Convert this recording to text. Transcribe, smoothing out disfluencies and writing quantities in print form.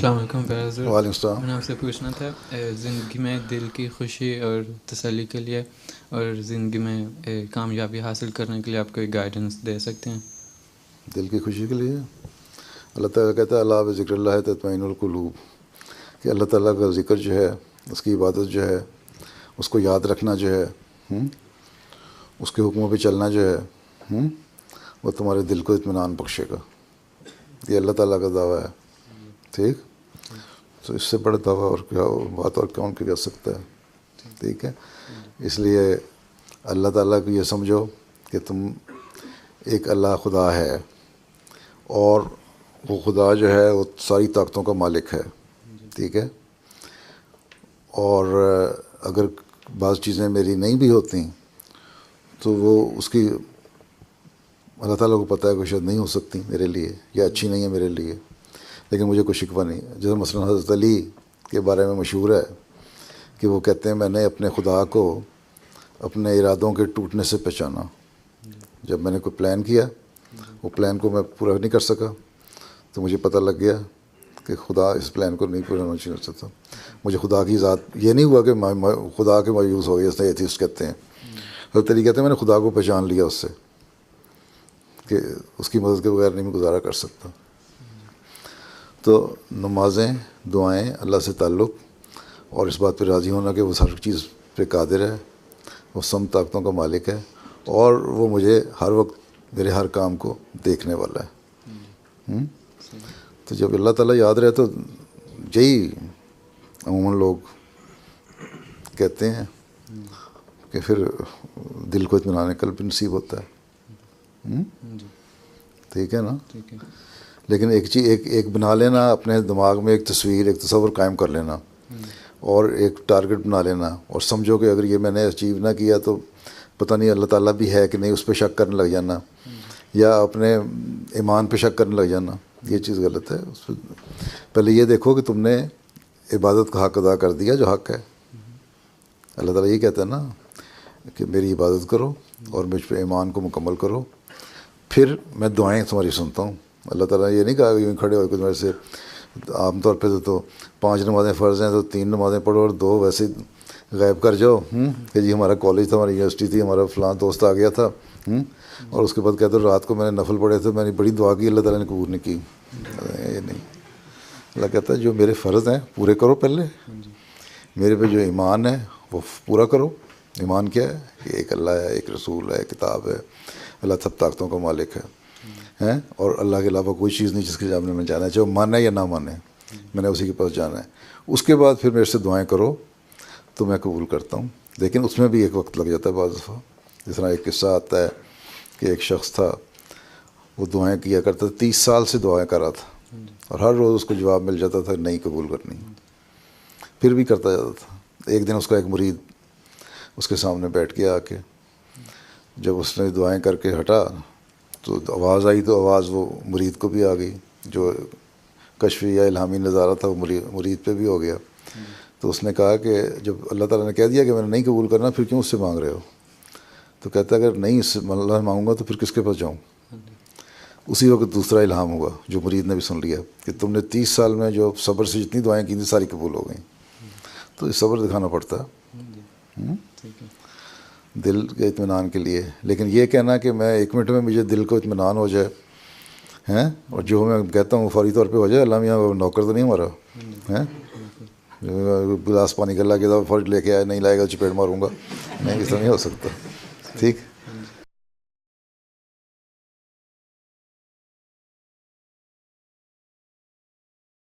السلام علیکم فیاض. وعلیکم السلام. میں نے آپ سے پوچھنا تھا زندگی میں دل کی خوشی اور تسلی کے لیے اور زندگی میں کامیابی حاصل کرنے کے لیے آپ کوئی گائیڈنس دے سکتے ہیں؟ دل کی خوشی کے لیے اللہ تعالیٰ کہتا ہے اللہ بذکر اللہ تطمئن القلوب، کہ اللہ تعالیٰ کا ذکر جو ہے، اس کی عبادت جو ہے، اس کو یاد رکھنا جو ہے، اس کے حکموں پہ چلنا جو ہے، وہ تمہارے دل کو اطمینان بخشے گا. یہ اللہ تعالیٰ کا دعویٰ ہے. ٹھیک، تو اس سے بڑا دعویٰ اور کیا بات اور کون کر سکتا ہے. ٹھیک ہے، اس لیے اللہ تعالیٰ کو یہ سمجھو کہ تم ایک اللہ خدا ہے، اور وہ خدا جو ہے وہ ساری طاقتوں کا مالک ہے. ٹھیک ہے، اور اگر بعض چیزیں میری نہیں بھی ہوتی تو وہ اس کی اللہ تعالیٰ کو پتہ ہے کہ شاید نہیں ہو سکتی میرے لیے یا اچھی نہیں ہے میرے لیے، لیکن مجھے کوئی شکوہ نہیں. جیسے مثلاً حضرت علی کے بارے میں مشہور ہے کہ وہ کہتے ہیں میں نے اپنے خدا کو اپنے ارادوں کے ٹوٹنے سے پہچانا. جب میں نے کوئی پلان کیا، وہ پلان کو میں پورا نہیں کر سکا، تو مجھے پتہ لگ گیا کہ خدا اس پلان کو نہیں پورا ہونا چاہیے سکتا. مجھے خدا کی ذات یہ نہیں ہوا کہ خدا کے مایوس ہو گیا، اس طرح ایتھیسٹ کہتے ہیں. حضرت علی کہتے ہیں میں نے خدا کو پہچان لیا اس سے کہ اس کی مدد کے بغیر نہیں میں گزارا کر سکتا. تو نمازیں، دعائیں، اللہ سے تعلق، اور اس بات پہ راضی ہونا کہ وہ ہر چیز پہ قادر ہے، وہ سب طاقتوں کا مالک ہے، اور وہ مجھے ہر وقت میرے ہر کام کو دیکھنے والا ہے. تو جب اللہ تعالیٰ یاد رہے تو یہی عموماً لوگ کہتے ہیں کہ پھر دل کو اطمینان قلب نصیب ہوتا ہے. ٹھیک ہے نا. لیکن ایک چیز ایک بنا لینا اپنے دماغ میں، ایک تصویر، ایک تصور قائم کر لینا، اور ایک ٹارگٹ بنا لینا، اور سمجھو کہ اگر یہ میں نے اچیو نہ کیا تو پتہ نہیں اللہ تعالیٰ بھی ہے کہ نہیں، اس پہ شک کرنے لگ جانا، یا اپنے ایمان پہ شک کرنے لگ جانا. یہ چیز غلط ہے. پہلے یہ دیکھو کہ تم نے عبادت کا حق ادا کر دیا جو حق ہے. اللہ تعالیٰ یہ کہتا ہے نا کہ میری عبادت کرو اور مجھ پہ ایمان کو مکمل کرو، پھر میں دعائیں تمہاری سنتا ہوں. اللہ تعالیٰ نے یہ نہیں کہا کہ یوں کھڑے ہو کے تمہارے سے عام طور پہ تو 5 نمازیں فرض ہیں تو 3 نمازیں پڑھو اور 2 ویسے غائب کر جاؤ کہ جی ہمارا کالج تھا، ہماری یونیورسٹی تھی، ہمارا فلاں دوست آ گیا تھا، اور اس کے بعد کہتے رات کو میں نے نفل پڑھے تھے، میں نے بڑی دعا کی، اللہ تعالیٰ نے قبول نہیں کی. یہ نہیں. اللہ کہتا ہے جو میرے فرض ہیں پورے کرو، پہلے میرے پہ جو ایمان ہے وہ پورا کرو. ایمان کیا ہے؟ کہ ایک اللہ ہے، ایک رسول ہے، کتاب ہے، اللہ سب طاقتوں کا مالک ہے، اور اللہ کے علاوہ کوئی چیز نہیں جس کے جانب میں جانا ہے، چاہے وہ مانے یا نہ مانے، میں نے اسی کے پاس جانا ہے. اس کے بعد پھر میرے سے دعائیں کرو تو میں قبول کرتا ہوں. لیکن اس میں بھی ایک وقت لگ جاتا ہے بعض دفعہ. جس طرح ایک قصہ آتا ہے کہ ایک شخص تھا، وہ دعائیں کیا کرتا تھا، 30 سال سے دعائیں کر رہا تھا، اور ہر روز اس کو جواب مل جاتا تھا نہیں قبول کرنی، پھر بھی کرتا جاتا تھا. ایک دن اس کا ایک مرید اس کے سامنے بیٹھ کے آ کے، جب اس نے دعائیں کر کے ہٹا تو آواز آئی، تو آواز وہ مرید کو بھی آ گئی، جو کشفی یا الہامی نظارہ تھا وہ مرید پہ بھی ہو گیا. تو اس نے کہا کہ جب اللہ تعالیٰ نے کہہ دیا کہ میں نے نہیں قبول کرنا، پھر کیوں اس سے مانگ رہے ہو؟ تو کہتا ہے اگر نہیں اس سے اللہ مانگوں گا تو پھر کس کے پاس جاؤں؟ اسی وقت دوسرا الہام ہوا جو مرید نے بھی سن لیا کہ تم نے 30 سال میں جو صبر سے جتنی دعائیں کی تھیں ساری قبول ہو گئیں. تو یہ صبر دکھانا پڑتا ہے دل کے اطمینان کے لیے. لیکن یہ کہنا کہ میں 1 منٹ میں مجھے دل کو اطمینان ہو جائے اور جو میں کہتا ہوں فوری طور پہ ہو جائے، اللہ میاں نوکر تو نہیں ہمارا، گلاس پانی کا اللہ کے فوری لے کے آئے، نہیں لائے گا چپیٹ ماروں گا، نہیں، ایسا نہیں ہو سکتا. ٹھیک.